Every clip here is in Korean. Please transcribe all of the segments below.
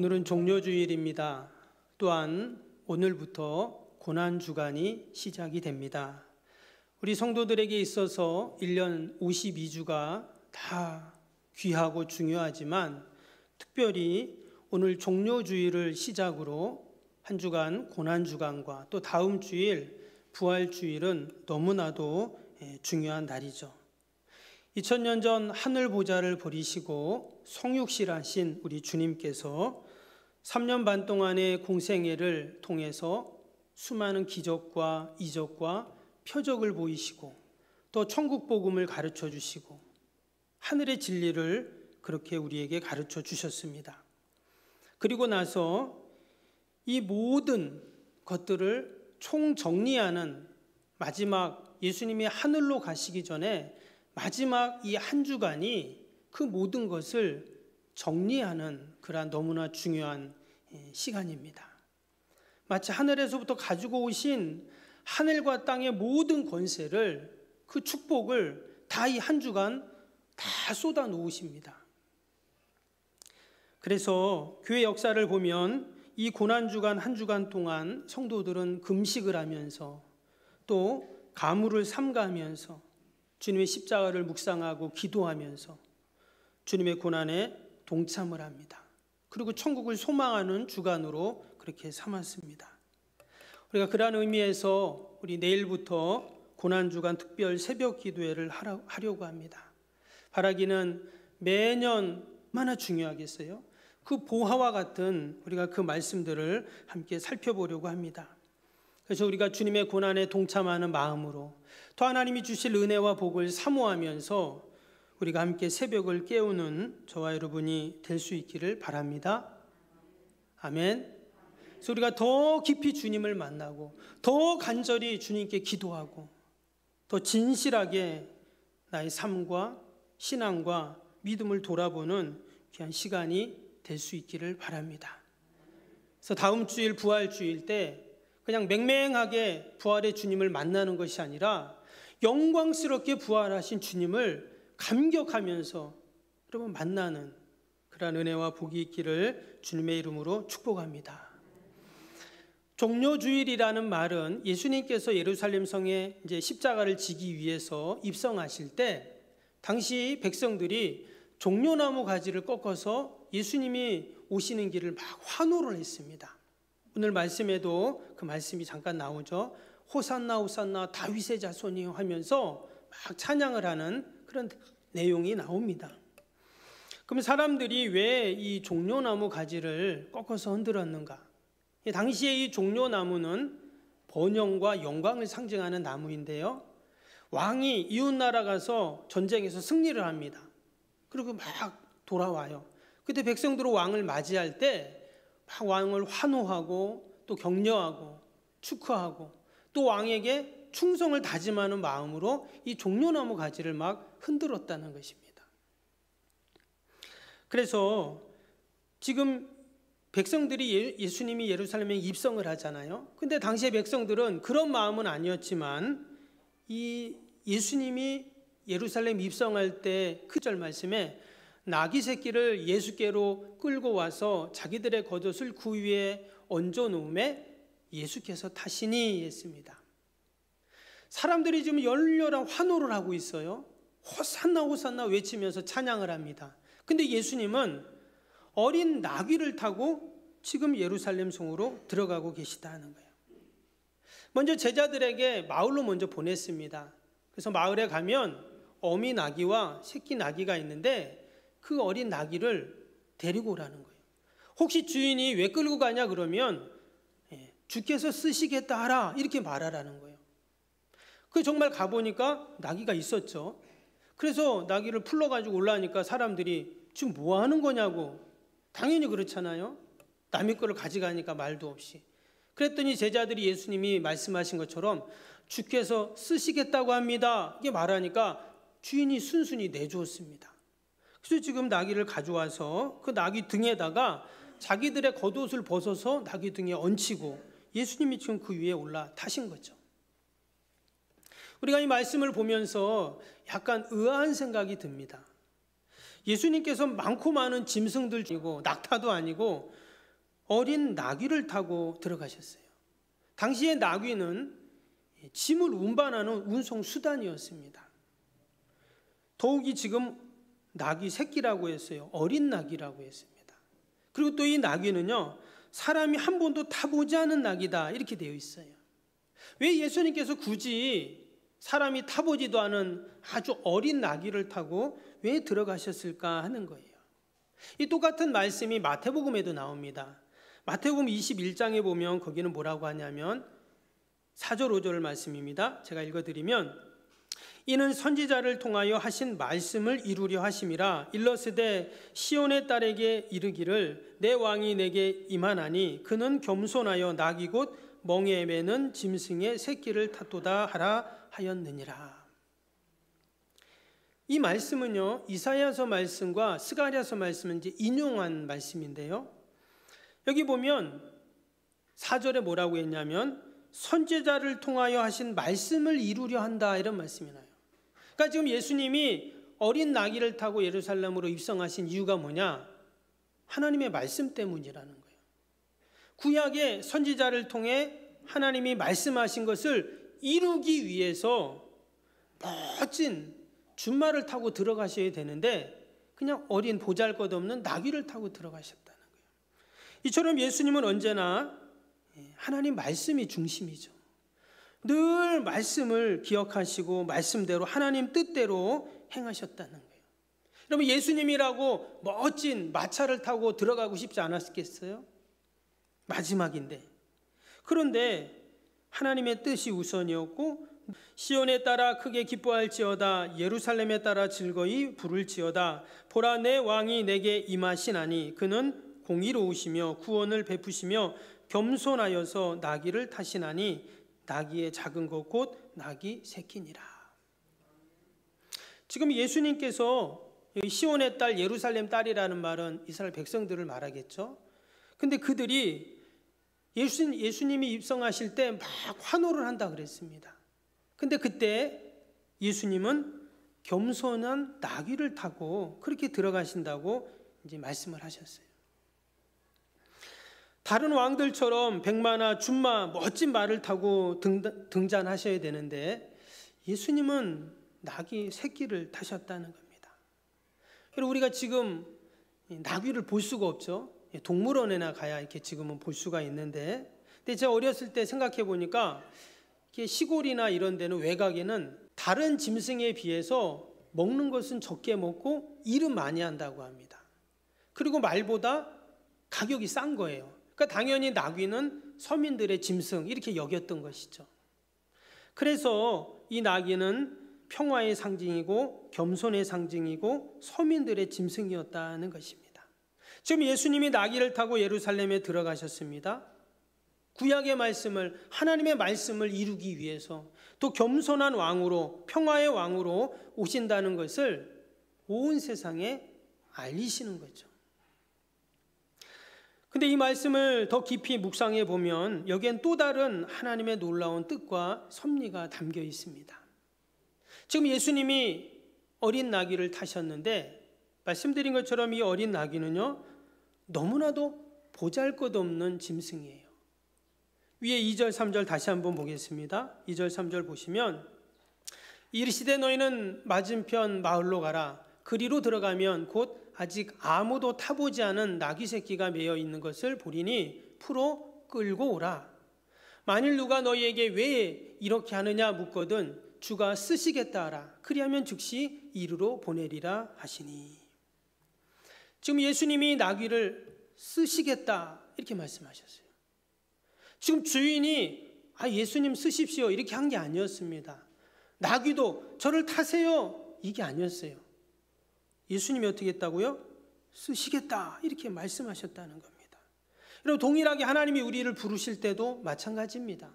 오늘은 종료주일입니다. 또한 오늘부터 고난주간이 시작이 됩니다. 우리 성도들에게 있어서 1년 52주가 다 귀하고 중요하지만 특별히 오늘 종료주일을 시작으로 한 주간 고난주간과 또 다음 주일 부활주일은 너무나도 중요한 날이죠. 2000년 전 하늘 보좌를 버리시고 성육실하신 우리 주님께서 3년 반 동안의 공생애를 통해서 수많은 기적과 이적과 표적을 보이시고 또 천국 복음을 가르쳐 주시고 하늘의 진리를 그렇게 우리에게 가르쳐 주셨습니다. 그리고 나서 이 모든 것들을 총정리하는 마지막 예수님이 하늘로 가시기 전에 마지막 이 한 주간이 그 모든 것을 정리하는 그러한 너무나 중요한 시간입니다. 마치 하늘에서부터 가지고 오신 하늘과 땅의 모든 권세를 그 축복을 다 이 한 주간 다 쏟아 놓으십니다. 그래서 교회 역사를 보면 이 고난주간 한 주간 동안 성도들은 금식을 하면서 또 가물을 삼가하면서 주님의 십자가를 묵상하고 기도하면서 주님의 고난에 동참을 합니다. 그리고 천국을 소망하는 주간으로 그렇게 삼았습니다. 우리가 그러한 의미에서 우리 내일부터 고난주간 특별 새벽 기도회를 하려고 합니다. 바라기는 매년 얼마나 중요하겠어요? 그 보화와 같은 우리가 그 말씀들을 함께 살펴보려고 합니다. 그래서 우리가 주님의 고난에 동참하는 마음으로 또 하나님이 주실 은혜와 복을 사모하면서 우리가 함께 새벽을 깨우는 저와 여러분이 될 수 있기를 바랍니다. 아멘. 그래서 우리가 더 깊이 주님을 만나고 더 간절히 주님께 기도하고 더 진실하게 나의 삶과 신앙과 믿음을 돌아보는 귀한 시간이 될 수 있기를 바랍니다. 그래서 다음 주일 부활주일 때 그냥 맹맹하게 부활의 주님을 만나는 것이 아니라 영광스럽게 부활하신 주님을 감격하면서 여러분 만나는 그러한 은혜와 복이 있기를 주님의 이름으로 축복합니다. 종료주일이라는 말은 예수님께서 예루살렘 성에 이제 십자가를 지기 위해서 입성하실 때 당시 백성들이 종려나무 가지를 꺾어서 예수님이 오시는 길을 막 환호를 했습니다. 오늘 말씀에도 그 말씀이 잠깐 나오죠. 호산나 호산나 다윗의 자손이요 하면서 막 찬양을 하는 그런 내용이 나옵니다. 그럼 사람들이 왜 이 종려나무 가지를 꺾어서 흔들었는가? 당시에 이 종려나무는 번영과 영광을 상징하는 나무인데요. 왕이 이웃나라 가서 전쟁에서 승리를 합니다. 그리고 막 돌아와요. 그때 백성들은 왕을 맞이할 때 막 왕을 환호하고 또 격려하고 축하하고 또 왕에게 충성을 다짐하는 마음으로 이 종려나무 가지를 막 흔들었다는 것입니다. 그래서 지금 백성들이 예수님이 예루살렘에 입성을 하잖아요. 근데 당시의 백성들은 그런 마음은 아니었지만 이 예수님이 예루살렘 입성할 때 그 절 말씀에 나귀 새끼를 예수께로 끌고 와서 자기들의 겉옷을 그 위에 얹어 놓음에 예수께서 타시니 했습니다. 사람들이 지금 열렬한 환호를 하고 있어요. 호산나 호산나 외치면서 찬양을 합니다. 근데 예수님은 어린 나귀를 타고 지금 예루살렘 성으로 들어가고 계시다는 거예요. 먼저 제자들에게 마을로 먼저 보냈습니다. 그래서 마을에 가면 어미 나귀와 새끼 나귀가 있는데 그 어린 나귀를 데리고 오라는 거예요. 혹시 주인이 왜 끌고 가냐 그러면 주께서 쓰시겠다 하라 이렇게 말하라는 거예요. 그 정말 가보니까 나귀가 있었죠. 그래서 나귀를 풀러가지고 올라오니까 사람들이 지금 뭐 하는 거냐고. 당연히 그렇잖아요. 남의 거를 가져가니까 말도 없이. 그랬더니 제자들이 예수님이 말씀하신 것처럼 주께서 쓰시겠다고 합니다 이게 말하니까 주인이 순순히 내주었습니다. 그래서 지금 나귀를 가져와서 그 나귀 등에다가 자기들의 겉옷을 벗어서 나귀 등에 얹히고 예수님이 지금 그 위에 올라타신 거죠. 우리가 이 말씀을 보면서 약간 의아한 생각이 듭니다. 예수님께서 많고 많은 짐승들 중이고 낙타도 아니고 어린 나귀를 타고 들어가셨어요. 당시의 나귀는 짐을 운반하는 운송 수단이었습니다. 더욱이 지금 나귀 새끼라고 했어요. 어린 나귀라고 했습니다. 그리고 또 이 나귀는요, 사람이 한 번도 타보지 않은 나귀다 이렇게 되어 있어요. 왜 예수님께서 굳이 사람이 타보지도 않은 아주 어린 나귀를 타고 왜 들어가셨을까 하는 거예요. 이 똑같은 말씀이 마태복음에도 나옵니다. 마태복음 21장에 보면 거기는 뭐라고 하냐면 4절 5절 말씀입니다. 제가 읽어드리면, 이는 선지자를 통하여 하신 말씀을 이루려 하심이라. 일러스되 시온의 딸에게 이르기를 내 왕이 내게 임하나니 그는 겸손하여 나귀 곧 멍에 매는 짐승의 새끼를 탔도다 하라 하였느니라. 이 말씀은요, 이사야서 말씀과 스가랴서 말씀을 이제 인용한 말씀인데요, 여기 보면 4절에 뭐라고 했냐면 선지자를 통하여 하신 말씀을 이루려 한다 이런 말씀이 나요. 그러니까 지금 예수님이 어린 나귀를 타고 예루살렘으로 입성하신 이유가 뭐냐? 하나님의 말씀 때문이라는 거예요. 구약의 선지자를 통해 하나님이 말씀하신 것을 이루기 위해서 멋진 준마를 타고 들어가셔야 되는데 그냥 어린 보잘것없는 나귀를 타고 들어가셨다는 거예요. 이처럼 예수님은 언제나 하나님 말씀이 중심이죠. 늘 말씀을 기억하시고 말씀대로 하나님 뜻대로 행하셨다는 거예요. 여러분, 예수님이라고 멋진 마차를 타고 들어가고 싶지 않았겠어요? 마지막인데. 그런데 하나님의 뜻이 우선이었고, 시온에 따라 크게 기뻐할지어다, 예루살렘에 따라 즐거이 부를지어다. 보라, 내 왕이 내게 임하시나니 그는 공의로우시며 구원을 베푸시며 겸손하여서 나귀를 타시나니 나귀의 작은 것 곧 나귀 새끼니라. 지금 예수님께서 시온의 딸, 예루살렘 딸이라는 말은 이스라엘 백성들을 말하겠죠. 근데 그들이 예수님이 입성하실 때 막 환호를 한다 그랬습니다. 근데 그때 예수님은 겸손한 나귀를 타고 그렇게 들어가신다고 이제 말씀을 하셨어요. 다른 왕들처럼 백마나 준마 멋진 말을 타고 등잔하셔야 되는데 예수님은 나귀 새끼를 타셨다는 겁니다. 그리고 우리가 지금 나귀를 볼 수가 없죠. 동물원에나 가야 이렇게 지금은 볼 수가 있는데, 근데 제가 어렸을 때 생각해 보니까 시골이나 이런 데는 외곽에는 다른 짐승에 비해서 먹는 것은 적게 먹고 일은 많이 한다고 합니다. 그리고 말보다 가격이 싼 거예요. 그러니까 당연히 나귀는 서민들의 짐승 이렇게 여겼던 것이죠. 그래서 이 나귀는 평화의 상징이고 겸손의 상징이고 서민들의 짐승이었다는 것입니다. 지금 예수님이 나귀를 타고 예루살렘에 들어가셨습니다. 구약의 말씀을, 하나님의 말씀을 이루기 위해서, 또 겸손한 왕으로, 평화의 왕으로 오신다는 것을 온 세상에 알리시는 거죠. 근데 이 말씀을 더 깊이 묵상해 보면 여기엔 또 다른 하나님의 놀라운 뜻과 섭리가 담겨 있습니다. 지금 예수님이 어린 나귀를 타셨는데 말씀드린 것처럼 이 어린 나귀는요, 너무나도 보잘것없는 짐승이에요. 위에 2절 3절 다시 한번 보겠습니다. 2절 3절 보시면, 이르시되 너희는 맞은편 마을로 가라. 그리로 들어가면 곧 아직 아무도 타보지 않은 나귀 새끼가 매여 있는 것을 보리니 풀어 끌고 오라. 만일 누가 너희에게 왜 이렇게 하느냐 묻거든 주가 쓰시겠다 하라. 그리하면 즉시 이르러 보내리라 하시니. 지금 예수님이 나귀를 쓰시겠다 이렇게 말씀하셨어요. 지금 주인이 예수님 쓰십시오 이렇게 한 게 아니었습니다. 나귀도 저를 타세요 이게 아니었어요. 예수님이 어떻게 했다고요? 쓰시겠다 이렇게 말씀하셨다는 겁니다. 여러분, 동일하게 하나님이 우리를 부르실 때도 마찬가지입니다.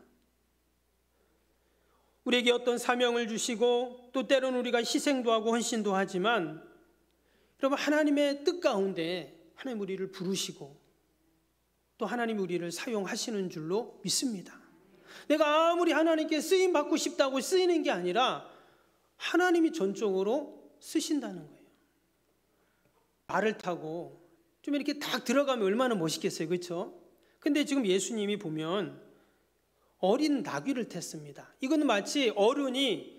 우리에게 어떤 사명을 주시고 또 때로는 우리가 희생도 하고 헌신도 하지만, 여러분, 하나님의 뜻 가운데 하나님 우리를 부르시고 또 하나님이 우리를 사용하시는 줄로 믿습니다. 내가 아무리 하나님께 쓰임 받고 싶다고 쓰이는 게 아니라 하나님이 전적으로 쓰신다는 거예요. 말을 타고 좀 이렇게 딱 들어가면 얼마나 멋있겠어요. 그렇죠? 근데 지금 예수님이 보면 어린 나귀를 탔습니다. 이건 마치 어른이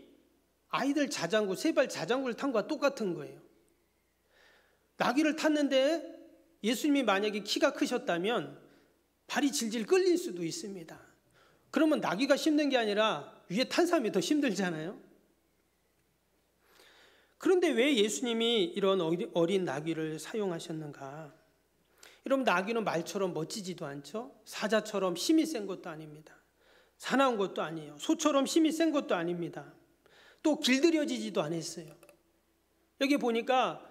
아이들 자장구, 세발 자장구를 탄 거와 똑같은 거예요. 나귀를 탔는데 예수님이 만약에 키가 크셨다면 발이 질질 끌릴 수도 있습니다. 그러면 나귀가 힘든 게 아니라 위에 탄 사람이 더 힘들잖아요. 그런데 왜 예수님이 이런 어린 나귀를 사용하셨는가? 여러분, 나귀는 말처럼 멋지지도 않죠? 사자처럼 힘이 센 것도 아닙니다. 사나운 것도 아니에요. 소처럼 힘이 센 것도 아닙니다. 또 길들여지지도 않았어요. 여기 보니까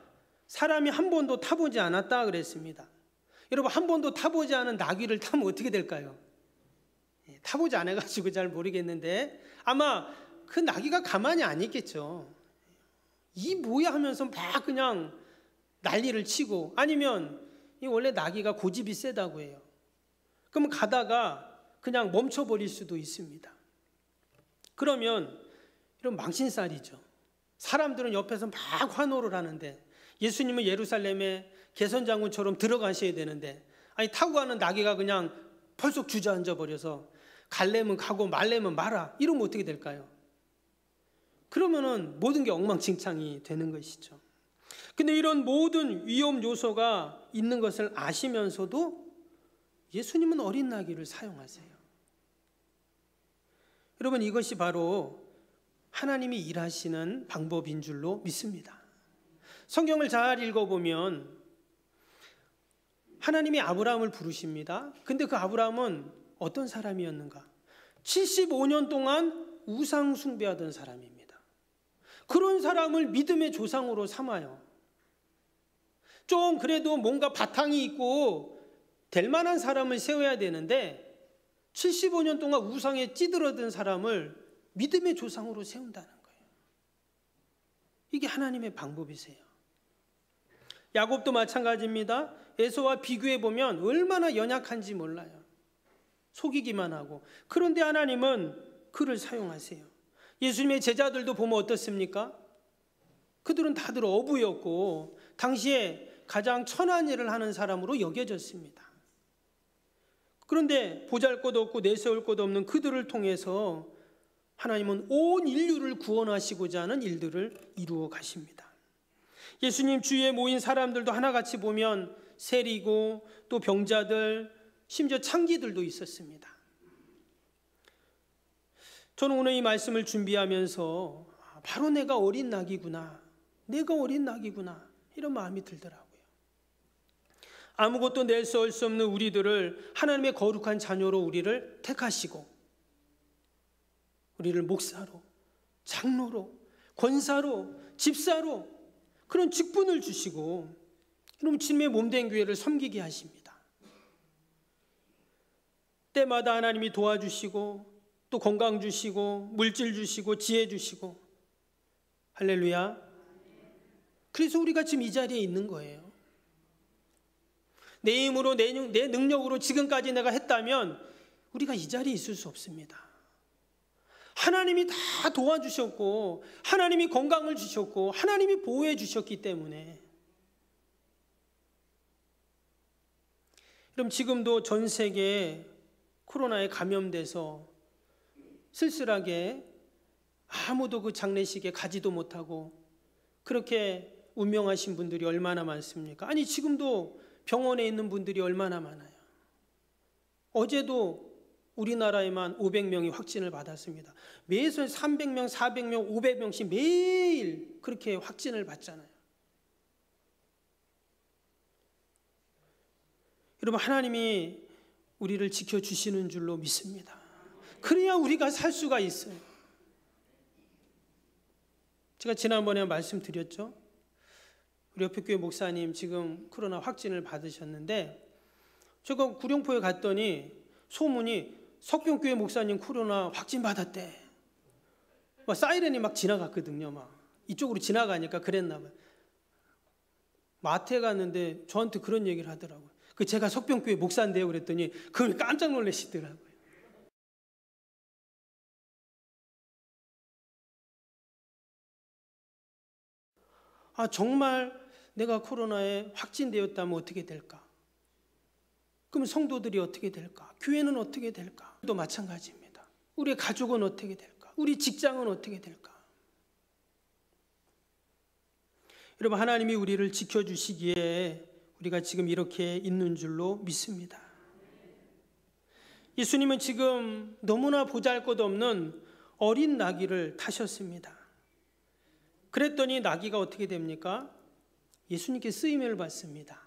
사람이 한 번도 타보지 않았다 그랬습니다. 여러분, 한 번도 타보지 않은 나귀를 타면 어떻게 될까요? 타보지 않아가지고 잘 모르겠는데 아마 그 나귀가 가만히 안 있겠죠. 이 뭐야 하면서 막 그냥 난리를 치고, 아니면 이 원래 나귀가 고집이 세다고 해요. 그러면 가다가 그냥 멈춰버릴 수도 있습니다. 그러면 이런 망신살이죠. 사람들은 옆에서 막 환호를 하는데 예수님은 예루살렘에 개선장군처럼 들어가셔야 되는데, 아니 타고 가는 나귀가 그냥 펄썩 주저앉아 버려서 갈래면 가고 말래면 마라, 이러면 어떻게 될까요? 그러면은 모든 게 엉망진창이 되는 것이죠. 근데 이런 모든 위험 요소가 있는 것을 아시면서도 예수님은 어린 나귀를 사용하세요. 여러분, 이것이 바로 하나님이 일하시는 방법인 줄로 믿습니다. 성경을 잘 읽어보면 하나님이 아브라함을 부르십니다. 근데 그 아브라함은 어떤 사람이었는가? 75년 동안 우상 숭배하던 사람입니다. 그런 사람을 믿음의 조상으로 삼아요. 좀 그래도 뭔가 바탕이 있고 될 만한 사람을 세워야 되는데 75년 동안 우상에 찌들어든 사람을 믿음의 조상으로 세운다는 거예요. 이게 하나님의 방법이세요. 야곱도 마찬가지입니다. 에서와 비교해 보면 얼마나 연약한지 몰라요. 속이기만 하고. 그런데 하나님은 그를 사용하세요. 예수님의 제자들도 보면 어떻습니까? 그들은 다들 어부였고 당시에 가장 천한 일을 하는 사람으로 여겨졌습니다. 그런데 보잘것없고 내세울 것 없는 그들을 통해서 하나님은 온 인류를 구원하시고자 하는 일들을 이루어 가십니다. 예수님 주위에 모인 사람들도 하나같이 보면 세리고 또 병자들, 심지어 창기들도 있었습니다. 저는 오늘 이 말씀을 준비하면서 바로 내가 어린 낙이구나, 내가 어린 낙이구나, 이런 마음이 들더라고요. 아무것도 낼 수 없는 우리들을 하나님의 거룩한 자녀로 우리를 택하시고 우리를 목사로, 장로로, 권사로, 집사로 그런 직분을 주시고 그럼 주님의 몸된 교회를 섬기게 하십니다. 때마다 하나님이 도와주시고 또 건강 주시고 물질 주시고 지혜 주시고, 할렐루야. 그래서 우리가 지금 이 자리에 있는 거예요. 내 힘으로 내 능력으로 지금까지 내가 했다면 우리가 이 자리에 있을 수 없습니다. 하나님이 다 도와주셨고 하나님이 건강을 주셨고 하나님이 보호해 주셨기 때문에. 그럼 지금도 전 세계에 코로나에 감염돼서 쓸쓸하게 아무도 그 장례식에 가지도 못하고 그렇게 운명하신 분들이 얼마나 많습니까? 아니 지금도 병원에 있는 분들이 얼마나 많아요. 어제도 우리나라에만 500명이 확진을 받았습니다. 매일 300명, 400명, 500명씩 매일 그렇게 확진을 받잖아요. 여러분, 하나님이 우리를 지켜주시는 줄로 믿습니다. 그래야 우리가 살 수가 있어요. 제가 지난번에 말씀드렸죠. 우리 옆에 교회 목사님 지금 코로나 확진을 받으셨는데 제가 구룡포에 갔더니 소문이 석경교회 목사님 코로나 확진 받았대. 막 사이렌이 막 지나갔거든요. 막 이쪽으로 지나가니까 그랬나 봐요. 마트에 갔는데 저한테 그런 얘기를 하더라고요. 그 제가 석병교회 목사인데요 그랬더니 그걸 깜짝 놀라시더라고요. 정말 내가 코로나에 확진되었다면 어떻게 될까? 그럼 성도들이 어떻게 될까? 교회는 어떻게 될까? 또 마찬가지입니다. 우리의 가족은 어떻게 될까? 우리 직장은 어떻게 될까? 여러분, 하나님이 우리를 지켜주시기에 우리가 지금 이렇게 있는 줄로 믿습니다. 예수님은 지금 너무나 보잘것없는 어린 나귀를 타셨습니다. 그랬더니 나귀가 어떻게 됩니까? 예수님께 쓰임을 받습니다.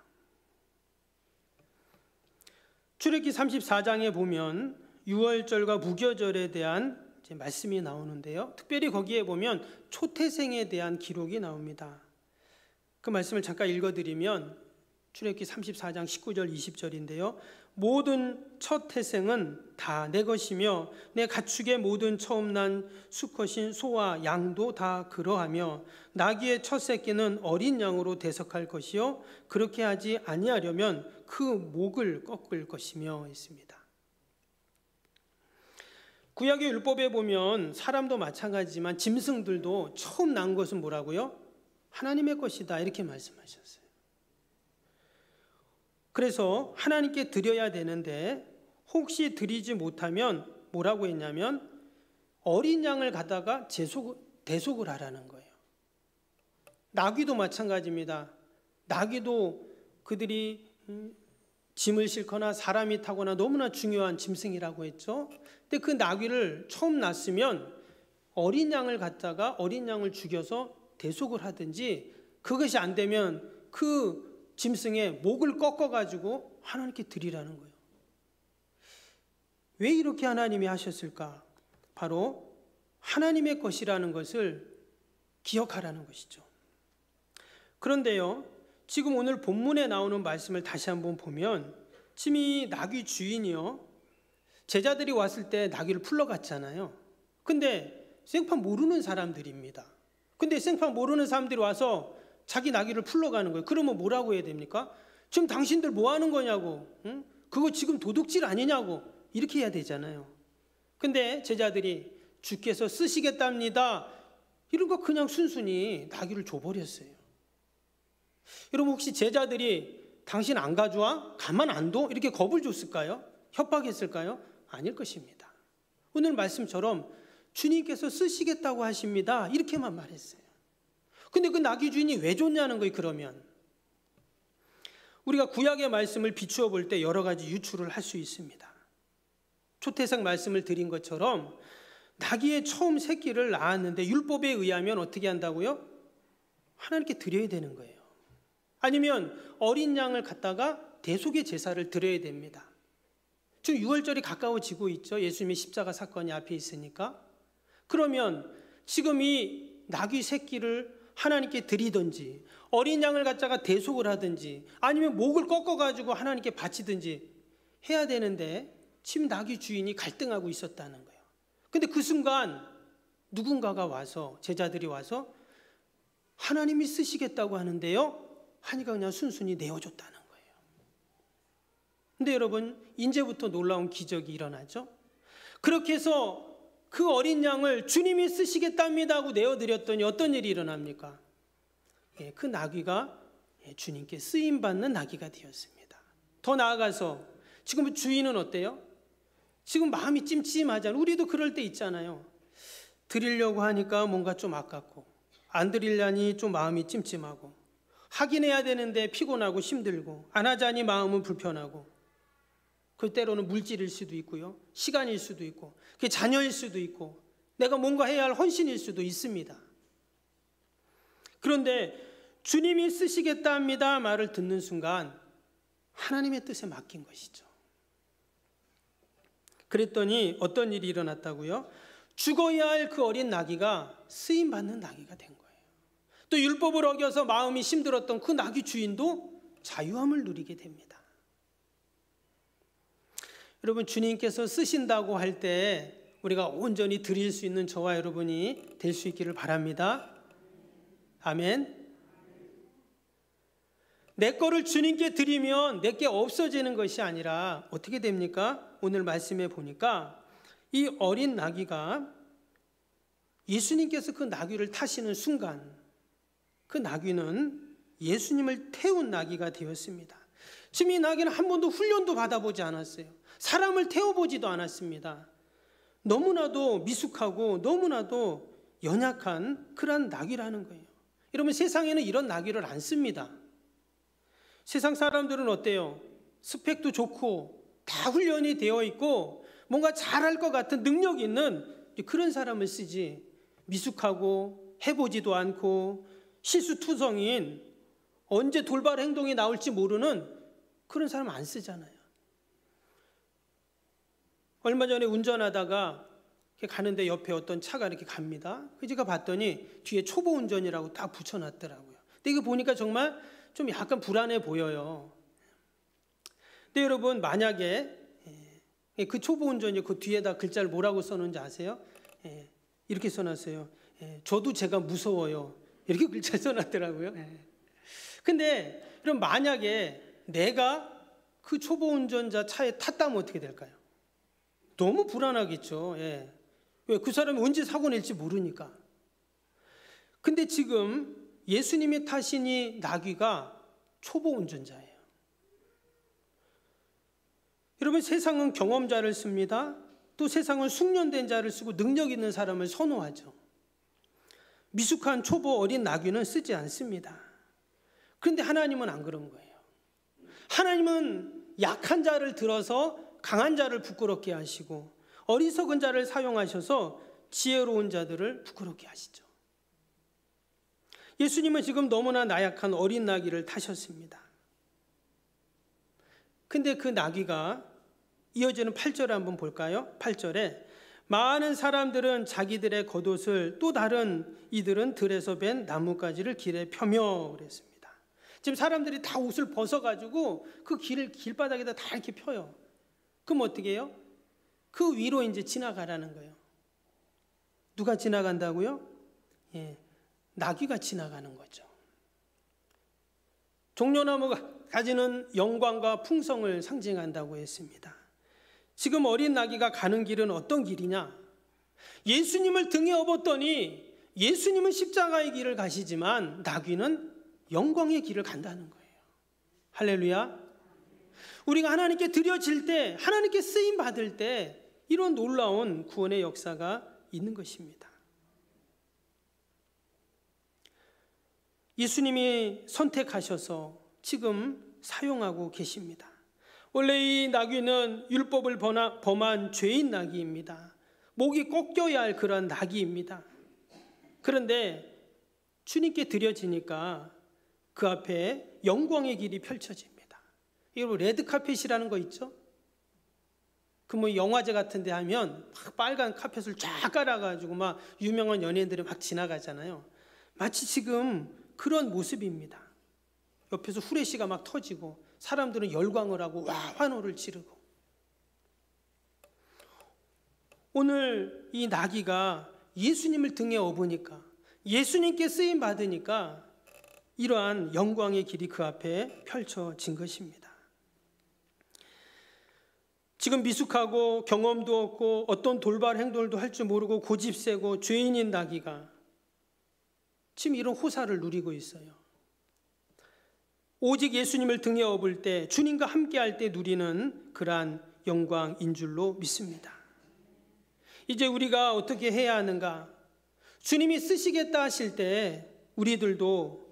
출애굽기 34장에 보면 유월절과 무교절에 대한 말씀이 나오는데요. 특별히 거기에 보면 초태생에 대한 기록이 나옵니다. 그 말씀을 잠깐 읽어드리면 출애굽기 34장 19절 20절인데요. 모든 첫 태생은 다 내 것이며 내 가축의 모든 처음 난 수컷인 소와 양도 다 그러하며 나귀의 첫 새끼는 어린 양으로 대속할 것이요 그렇게 하지 아니하려면 그 목을 꺾을 것이며 했습니다. 구약의 율법에 보면 사람도 마찬가지지만 짐승들도 처음 난 것은 뭐라고요? 하나님의 것이다 이렇게 말씀하셨어요. 그래서 하나님께 드려야 되는데 혹시 드리지 못하면 뭐라고 했냐면 어린 양을 갖다가 대속을 하라는 거예요. 나귀도 마찬가지입니다. 나귀도 그들이 짐을 싣거나 사람이 타거나 너무나 중요한 짐승이라고 했죠. 근데 그 나귀를 처음 낳았으면 어린 양을 갖다가 어린 양을 죽여서 대속을 하든지 그것이 안 되면 그 짐승의 목을 꺾어가지고 하나님께 드리라는 거예요. 왜 이렇게 하나님이 하셨을까? 바로 하나님의 것이라는 것을 기억하라는 것이죠. 그런데요, 지금 오늘 본문에 나오는 말씀을 다시 한번 보면 지금 이 나귀 주인이요, 제자들이 왔을 때 나귀를 풀러갔잖아요. 근데 생판 모르는 사람들입니다. 근데 생판 모르는 사람들이 와서 자기 나귀를 풀러가는 거예요. 그러면 뭐라고 해야 됩니까? 지금 당신들 뭐 하는 거냐고, 응? 그거 지금 도둑질 아니냐고 이렇게 해야 되잖아요. 근데 제자들이 주께서 쓰시겠답니다 이런 거 그냥 순순히 나귀를 줘버렸어요. 여러분, 혹시 제자들이 당신 안 가져와? 가만 안 둬? 이렇게 겁을 줬을까요? 협박했을까요? 아닐 것입니다. 오늘 말씀처럼 주님께서 쓰시겠다고 하십니다 이렇게만 말했어요. 근데 그 나귀 주인이 왜 줬냐는 거예요. 그러면 우리가 구약의 말씀을 비추어 볼 때 여러 가지 유추를 할 수 있습니다. 초태생 말씀을 드린 것처럼 나귀의 처음 새끼를 낳았는데 율법에 의하면 어떻게 한다고요? 하나님께 드려야 되는 거예요. 아니면 어린 양을 갖다가 대속의 제사를 드려야 됩니다. 지금 6월절이 가까워지고 있죠. 예수님의 십자가 사건이 앞에 있으니까. 그러면 지금 이 나귀 새끼를 하나님께 드리든지 어린 양을 갖다가 대속을 하든지 아니면 목을 꺾어가지고 하나님께 바치든지 해야 되는데 지금 나귀 주인이 갈등하고 있었다는 거예요. 근데 그 순간 누군가가 와서 제자들이 와서 하나님이 쓰시겠다고 하는데요 하니까 그냥 순순히 내어줬다는 거예요. 근데 여러분, 이제부터 놀라운 기적이 일어나죠. 그렇게 해서 그 어린 양을 주님이 쓰시겠답니다 하고 내어드렸더니 어떤 일이 일어납니까? 그 나귀가 주님께 쓰임받는 나귀가 되었습니다. 더 나아가서 지금 주인은 어때요? 지금 마음이 찜찜하잖아요. 우리도 그럴 때 있잖아요. 드리려고 하니까 뭔가 좀 아깝고 안 드리려니 좀 마음이 찜찜하고 하긴 해야 되는데 피곤하고 힘들고 안 하자니 마음은 불편하고 그 때로는 물질일 수도 있고요. 시간일 수도 있고 그게 자녀일 수도 있고 내가 뭔가 해야 할 헌신일 수도 있습니다. 그런데 주님이 쓰시겠다 합니다 말을 듣는 순간 하나님의 뜻에 맡긴 것이죠. 그랬더니 어떤 일이 일어났다고요? 죽어야 할 그 어린 나귀가 쓰임받는 나귀가 된 거예요. 또 율법을 어겨서 마음이 힘들었던 그 나귀 주인도 자유함을 누리게 됩니다. 여러분, 주님께서 쓰신다고 할 때 우리가 온전히 드릴 수 있는 저와 여러분이 될 수 있기를 바랍니다. 아멘. 내 거를 주님께 드리면 내게 없어지는 것이 아니라 어떻게 됩니까? 오늘 말씀에 보니까 이 어린 나귀가 예수님께서 그 나귀를 타시는 순간 그 나귀는 예수님을 태운 나귀가 되었습니다. 지금 이 나귀는 한 번도 훈련도 받아보지 않았어요. 사람을 태워보지도 않았습니다. 너무나도 미숙하고 너무나도 연약한 그런 나귀라는 거예요. 여러분, 세상에는 이런 나귀를 안 씁니다. 세상 사람들은 어때요? 스펙도 좋고 다 훈련이 되어 있고 뭔가 잘할 것 같은 능력 있는 그런 사람을 쓰지, 미숙하고 해보지도 않고 실수투성인, 언제 돌발 행동이 나올지 모르는 그런 사람 안 쓰잖아요. 얼마 전에 운전하다가 가는데 옆에 어떤 차가 이렇게 갑니다. 제가 봤더니 뒤에 초보 운전이라고 딱 붙여놨더라고요. 근데 이거 보니까 정말 좀 약간 불안해 보여요. 근데 여러분, 만약에 그 초보 운전이 그 뒤에다 글자를 뭐라고 써놓은지 아세요? 이렇게 써놨어요. 저도 제가 무서워요. 이렇게 글자 써놨더라고요. 근데 그럼 만약에 내가 그 초보 운전자 차에 탔다면 어떻게 될까요? 너무 불안하겠죠. 왜? 그 사람이 언제 사고 낼지 모르니까. 근데 지금 예수님이 타신 이 나귀가 초보 운전자예요. 여러분, 세상은 경험자를 씁니다. 또 세상은 숙련된 자를 쓰고 능력 있는 사람을 선호하죠. 미숙한 초보 어린 나귀는 쓰지 않습니다. 그런데 하나님은 안 그런 거예요. 하나님은 약한 자를 들어서 강한 자를 부끄럽게 하시고 어리석은 자를 사용하셔서 지혜로운 자들을 부끄럽게 하시죠. 예수님은 지금 너무나 나약한 어린 나귀를 타셨습니다. 근데 그 나귀가 이어지는 8절에 한번 볼까요? 8절에 많은 사람들은 자기들의 겉옷을, 또 다른 이들은 들에서 벤 나뭇가지를 길에 펴며 그랬습니다. 지금 사람들이 다 옷을 벗어가지고 그 길바닥에다 다 이렇게 펴요. 그럼 어떻게 해요? 그 위로 이제 지나가라는 거예요. 누가 지나간다고요? 나귀가 지나가는 거죠. 종려나무가 가지는 영광과 풍성을 상징한다고 했습니다. 지금 어린 나귀가 가는 길은 어떤 길이냐? 예수님을 등에 업었더니 예수님은 십자가의 길을 가시지만 나귀는 영광의 길을 간다는 거예요. 할렐루야. 우리가 하나님께 드려질 때, 하나님께 쓰임 받을 때 이런 놀라운 구원의 역사가 있는 것입니다. 예수님이 선택하셔서 지금 사용하고 계십니다. 원래 이 나귀는 율법을 범한 죄인 나귀입니다. 목이 꺾여야 할 그런 나귀입니다. 그런데 주님께 드려지니까 그 앞에 영광의 길이 펼쳐집니다. 이거 레드카펫이라는 거 있죠? 그 뭐 영화제 같은 데 하면 막 빨간 카펫을 쫙 깔아가지고 막 유명한 연예인들이 막 지나가잖아요. 마치 지금 그런 모습입니다. 옆에서 후레쉬가 막 터지고 사람들은 열광을 하고 와 환호를 지르고. 오늘 이 나귀가 예수님을 등에 업으니까, 예수님께 쓰임 받으니까 이러한 영광의 길이 그 앞에 펼쳐진 것입니다. 지금 미숙하고 경험도 없고 어떤 돌발 행동도 할 줄 모르고 고집세고 죄인인 나귀가 지금 이런 호사를 누리고 있어요. 오직 예수님을 등에 업을 때, 주님과 함께할 때 누리는 그러한 영광인 줄로 믿습니다. 이제 우리가 어떻게 해야 하는가? 주님이 쓰시겠다 하실 때 우리들도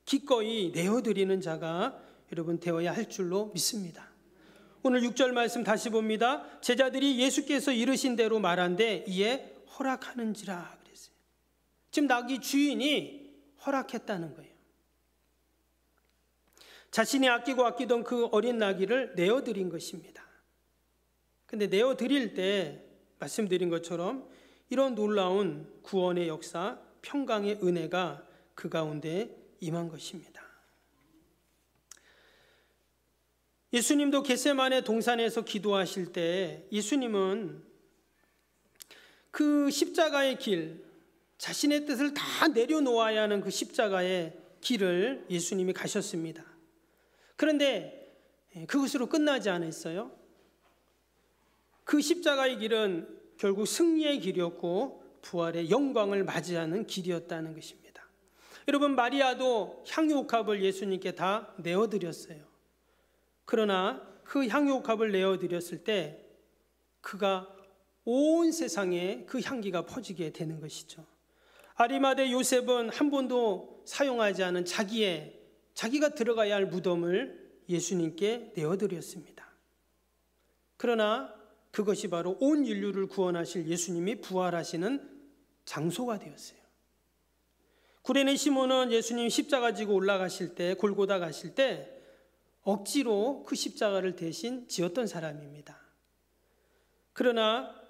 기꺼이 내어드리는 자가 여러분 되어야 할 줄로 믿습니다. 오늘 6절 말씀 다시 봅니다. 제자들이 예수께서 이르신 대로 말한데 이에 허락하는지라 그랬어요. 지금 나귀 주인이 허락했다는 거예요. 자신이 아끼고 아끼던 그 어린 나귀를 내어드린 것입니다. 근데 내어드릴 때 말씀드린 것처럼 이런 놀라운 구원의 역사, 평강의 은혜가 그 가운데 임한 것입니다. 예수님도 겟세마네 동산에서 기도하실 때 예수님은 그 십자가의 길, 자신의 뜻을 다 내려놓아야 하는 그 십자가의 길을 예수님이 가셨습니다. 그런데 그것으로 끝나지 않았어요. 그 십자가의 길은 결국 승리의 길이었고 부활의 영광을 맞이하는 길이었다는 것입니다. 여러분, 마리아도 향유옥합을 예수님께 다 내어드렸어요. 그러나 그 향유옥합을 내어드렸을 때 그가 온 세상에 그 향기가 퍼지게 되는 것이죠. 아리마대 요셉은 한 번도 사용하지 않은 자기가 들어가야 할 무덤을 예수님께 내어드렸습니다. 그러나 그것이 바로 온 인류를 구원하실 예수님이 부활하시는 장소가 되었어요. 구레네 시몬은 예수님 십자가 지고 올라가실 때, 골고다 가실 때 억지로 그 십자가를 대신 지었던 사람입니다. 그러나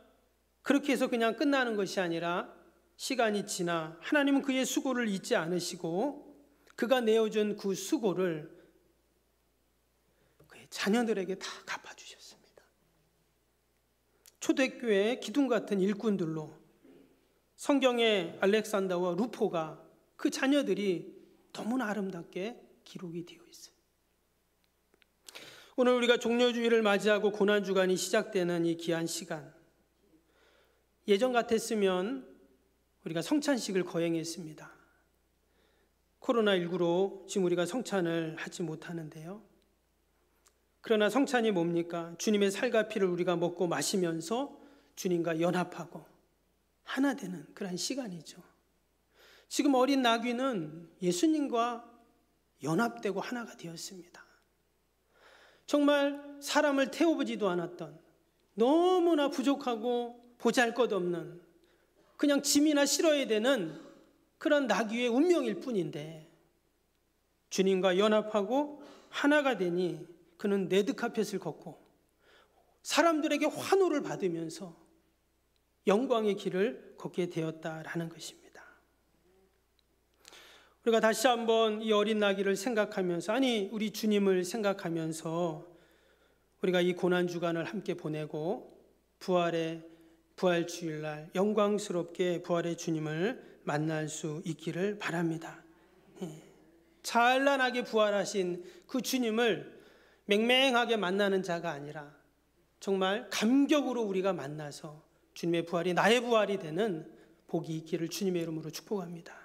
그렇게 해서 그냥 끝나는 것이 아니라 시간이 지나 하나님은 그의 수고를 잊지 않으시고 그가 내어준 그 수고를 그의 자녀들에게 다 갚아주셨습니다. 초대교회 기둥 같은 일꾼들로 성경의 알렉산더와 루포가 그 자녀들이 너무나 아름답게 기록이 되어 있어요. 오늘 우리가 종려주의를 맞이하고 고난주간이 시작되는 이 귀한 시간, 예전 같았으면 우리가 성찬식을 거행했습니다. 코로나19로 지금 우리가 성찬을 하지 못하는데요. 그러나 성찬이 뭡니까? 주님의 살과 피를 우리가 먹고 마시면서 주님과 연합하고 하나 되는 그런 시간이죠. 지금 어린 나귀는 예수님과 연합되고 하나가 되었습니다. 정말 사람을 태워보지도 않았던, 너무나 부족하고 보잘것없는, 그냥 짐이나 실어야 되는 그런 나귀의 운명일 뿐인데 주님과 연합하고 하나가 되니 그는 레드카펫을 걷고 사람들에게 환호를 받으면서 영광의 길을 걷게 되었다라는 것입니다. 우리가 다시 한번 이 어린 나귀를 생각하면서, 아니 우리 주님을 생각하면서 우리가 이 고난주간을 함께 보내고 부활주일날 영광스럽게 부활의 주님을 만날 수 있기를 바랍니다. 찬란하게 부활하신 그 주님을 맹맹하게 만나는 자가 아니라 정말 감격으로 우리가 만나서 주님의 부활이 나의 부활이 되는 복이 있기를 주님의 이름으로 축복합니다.